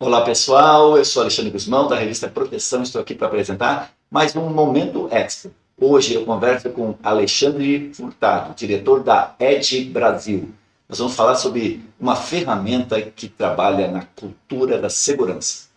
Olá pessoal, eu sou Alexandre Guzmão da revista Proteção, estou aqui para apresentar mais um Momento Expo. Hoje eu converso com Alexandre Furtado, diretor da Edge Brasil. Nós vamos falar sobre uma ferramenta que trabalha na cultura da segurança.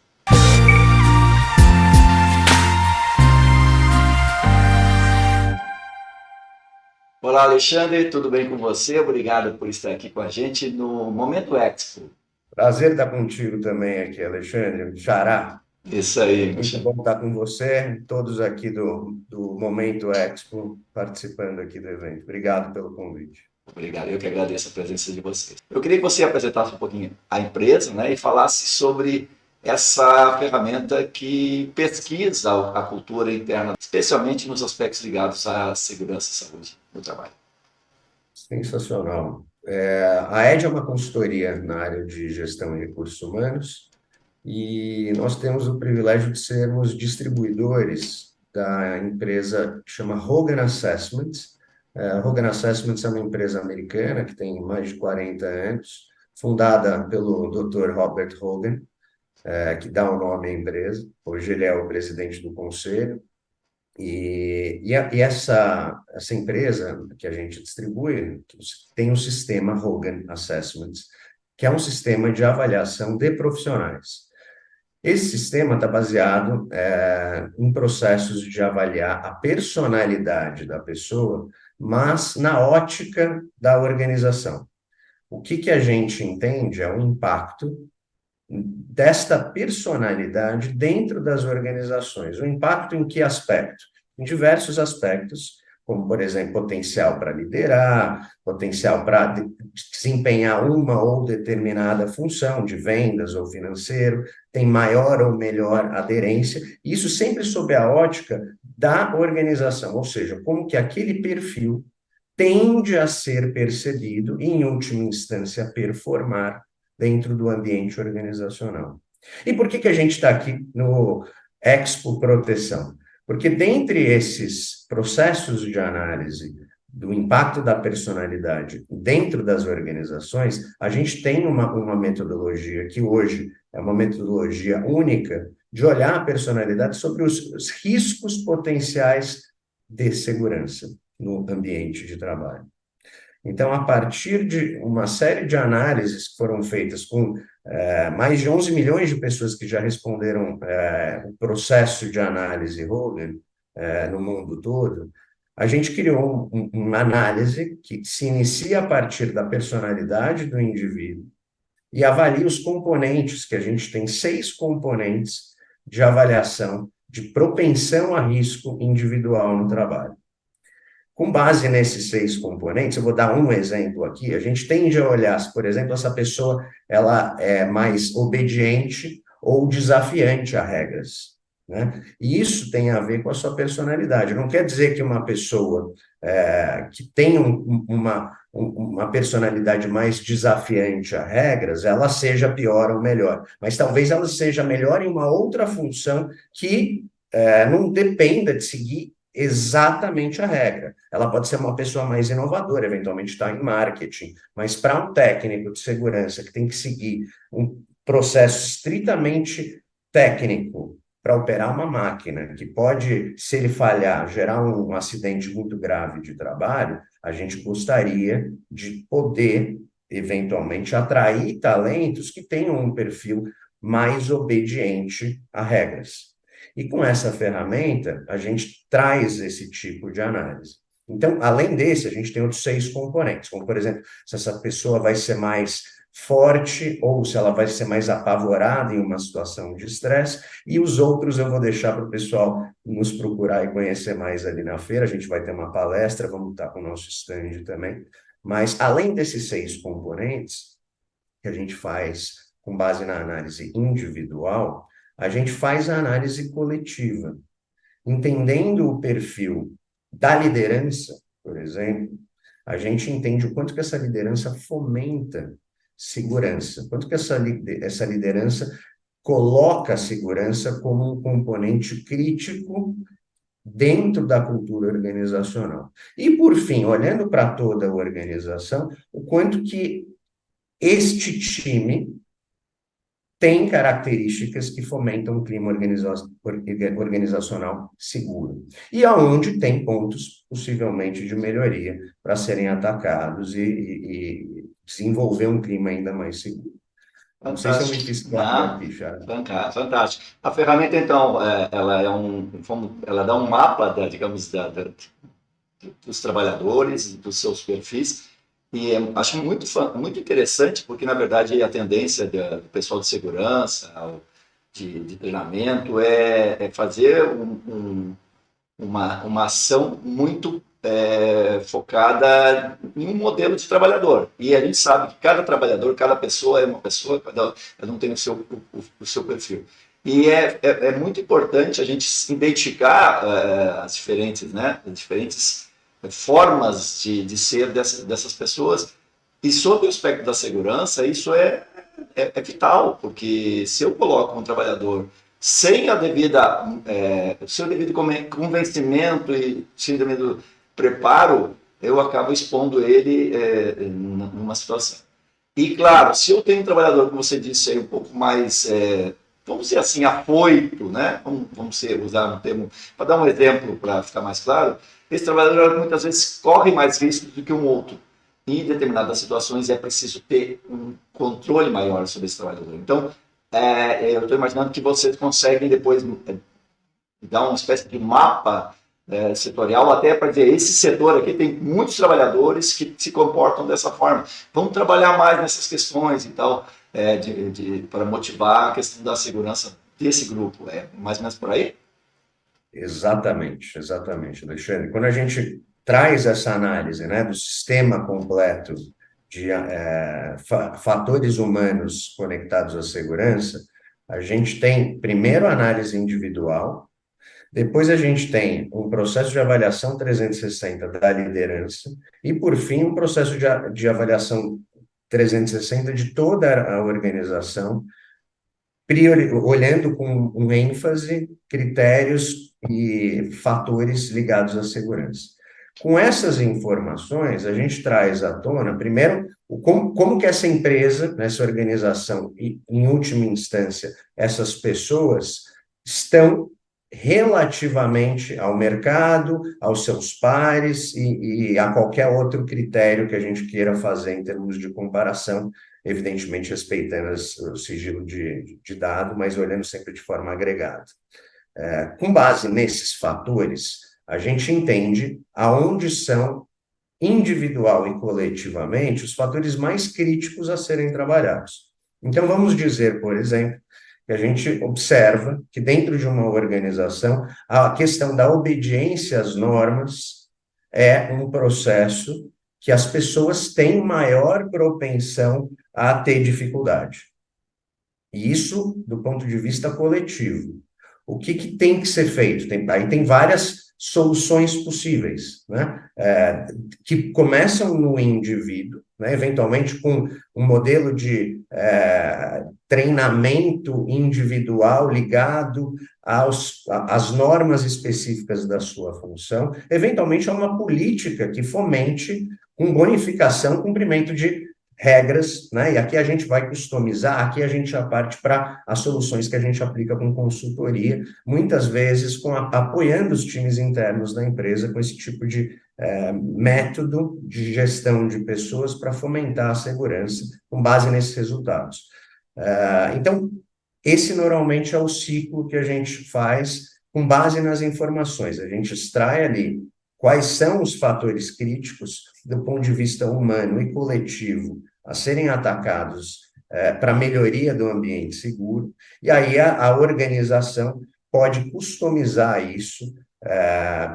Olá Alexandre, tudo bem com você? Obrigado por estar aqui com a gente no Momento Expo. Prazer estar contigo também aqui, Alexandre. Xará, Isso aí, meu muito chapa. bom estar com você, todos aqui do Momento Expo, participando aqui do evento. Obrigado pelo convite. Obrigado, eu que agradeço a presença de vocês. Eu queria que você apresentasse um pouquinho a empresa, né, e falasse sobre essa ferramenta que pesquisa a cultura interna, especialmente nos aspectos ligados à segurança e saúde no trabalho. Sensacional. A ED é uma consultoria na área de gestão e recursos humanos e nós temos o privilégio de sermos distribuidores da empresa que chama Hogan Assessments. Hogan Assessments é uma empresa americana que tem mais de 40 anos, fundada pelo Dr. Robert Hogan, que dá o nome à empresa. Hoje ele é o presidente do conselho. Essa empresa que a gente distribui tem um sistema Hogan Assessments, que é um sistema de avaliação de profissionais. Esse sistema está baseado em processos de avaliar a personalidade da pessoa, mas na ótica da organização. O que a gente entende é o impacto desta personalidade dentro das organizações. O impacto em que aspecto? Em diversos aspectos, como, por exemplo, potencial para liderar, potencial para desempenhar uma ou determinada função de vendas ou financeiro, tem maior ou melhor aderência, isso sempre sob a ótica da organização, ou seja, como que aquele perfil tende a ser percebido e, em última instância, performar dentro do ambiente organizacional. E por que a gente está aqui no Expo Proteção? Porque dentre esses processos de análise do impacto da personalidade dentro das organizações, a gente tem uma metodologia que hoje é uma metodologia única de olhar a personalidade sobre os riscos potenciais de segurança no ambiente de trabalho. Então, a partir de uma série de análises que foram feitas com mais de 11 milhões de pessoas que já responderam o processo de análise Hogan no mundo todo, a gente criou uma análise que se inicia a partir da personalidade do indivíduo e avalia os componentes, que a gente tem 6 componentes de avaliação de propensão a risco individual no trabalho. Com base nesses 6 componentes, eu vou dar um exemplo aqui, a gente tende a olhar se, por exemplo, essa pessoa ela é mais obediente ou desafiante a regras, né? E isso tem a ver com a sua personalidade. Não quer dizer que uma pessoa que tem uma personalidade mais desafiante a regras, ela seja pior ou melhor, mas talvez ela seja melhor em uma outra função que não dependa de seguir exatamente a regra. Ela pode ser uma pessoa mais inovadora, eventualmente está em marketing, mas para um técnico de segurança que tem que seguir um processo estritamente técnico para operar uma máquina, que pode, se ele falhar, gerar um acidente muito grave de trabalho, a gente gostaria de poder, eventualmente, atrair talentos que tenham um perfil mais obediente a regras. E com essa ferramenta, a gente traz esse tipo de análise. Então, além desse, a gente tem outros 6 componentes, como, por exemplo, se essa pessoa vai ser mais forte ou se ela vai ser mais apavorada em uma situação de estresse, e os outros eu vou deixar para o pessoal nos procurar e conhecer mais ali na feira. A gente vai ter uma palestra, vamos estar com o nosso stand também. Mas, além desses 6 componentes, que a gente faz com base na análise individual, a gente faz a análise coletiva, entendendo o perfil da liderança, por exemplo, a gente entende o quanto que essa liderança fomenta segurança, quanto que essa liderança coloca a segurança como um componente crítico dentro da cultura organizacional. E, por fim, olhando para toda a organização, o quanto que este time tem características que fomentam um clima organizacional seguro. E aonde tem pontos, possivelmente, de melhoria para serem atacados e desenvolver um clima ainda mais seguro. Não sei se eu me Fantástico. fiz claro Não, aqui, Charles. fantástico. A ferramenta, então, ela ela dá um mapa, digamos, dos trabalhadores, dos seus perfis, e acho muito interessante, porque, na verdade, a tendência do pessoal de segurança, de treinamento, é fazer uma ação muito focada em um modelo de trabalhador. E a gente sabe que cada trabalhador, cada pessoa é uma pessoa, cada um tem o seu perfil. E é muito importante a gente identificar as diferentes, né, as diferentes formas de ser dessas pessoas. E sob o aspecto da segurança, isso é vital, porque se eu coloco um trabalhador sem seu devido convencimento e sem devido preparo, eu acabo expondo ele numa situação. E claro, se eu tenho um trabalhador, como você disse, aí, um pouco mais, vamos dizer assim, afoito, né? Usar um termo, para dar um exemplo para ficar mais claro, esse trabalhador muitas vezes corre mais riscos do que um outro. E em determinadas situações é preciso ter um controle maior sobre esse trabalhador. Então, eu estou imaginando que vocês conseguem depois dar uma espécie de mapa setorial, até para dizer, esse setor aqui tem muitos trabalhadores que se comportam dessa forma. Vamos trabalhar mais nessas questões e tal, para motivar a questão da segurança desse grupo. É mais ou menos por aí? Exatamente, exatamente, Alexandre. Quando a gente traz essa análise, né, do sistema completo de fatores humanos conectados à segurança, a gente tem primeiro a análise individual, depois a gente tem um processo de avaliação 360 da liderança e, por fim, um processo de avaliação 360 de toda a organização, olhando com um ênfase, critérios e fatores ligados à segurança. Com essas informações, a gente traz à tona, primeiro, como que essa empresa, essa organização e, em última instância, essas pessoas estão relativamente ao mercado, aos seus pares e a qualquer outro critério que a gente queira fazer em termos de comparação, evidentemente respeitando o sigilo de dado, mas olhando sempre de forma agregada. Com base nesses fatores, a gente entende aonde são, individual e coletivamente, os fatores mais críticos a serem trabalhados. Então, vamos dizer, por exemplo, que a gente observa que dentro de uma organização, a questão da obediência às normas é um processo que as pessoas têm maior propensão a ter dificuldade. E isso do ponto de vista coletivo. O que tem que ser feito? Aí tem várias soluções possíveis, né? Que começam no indivíduo, né? Eventualmente com um modelo de treinamento individual ligado às normas específicas da sua função, eventualmente a uma política que fomente com bonificação, cumprimento de regras, né? E aqui a gente vai customizar, aqui a gente já parte para as soluções que a gente aplica com consultoria, muitas vezes apoiando os times internos da empresa com esse tipo de método de gestão de pessoas para fomentar a segurança com base nesses resultados. Então, esse normalmente é o ciclo que a gente faz com base nas informações. A gente extrai ali quais são os fatores críticos do ponto de vista humano e coletivo a serem atacados para melhoria do ambiente seguro, e aí a organização pode customizar isso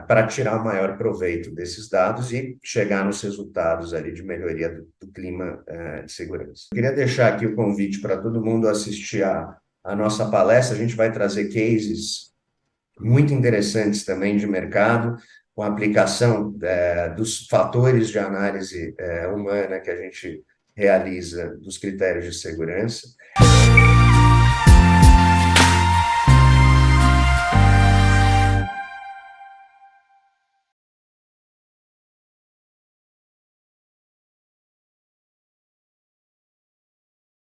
para tirar o maior proveito desses dados e chegar nos resultados ali de melhoria do clima de segurança. Eu queria deixar aqui o convite para todo mundo assistir a nossa palestra. A gente vai trazer cases muito interessantes também de mercado, com a aplicação dos fatores de análise humana que a gente realiza dos critérios de segurança.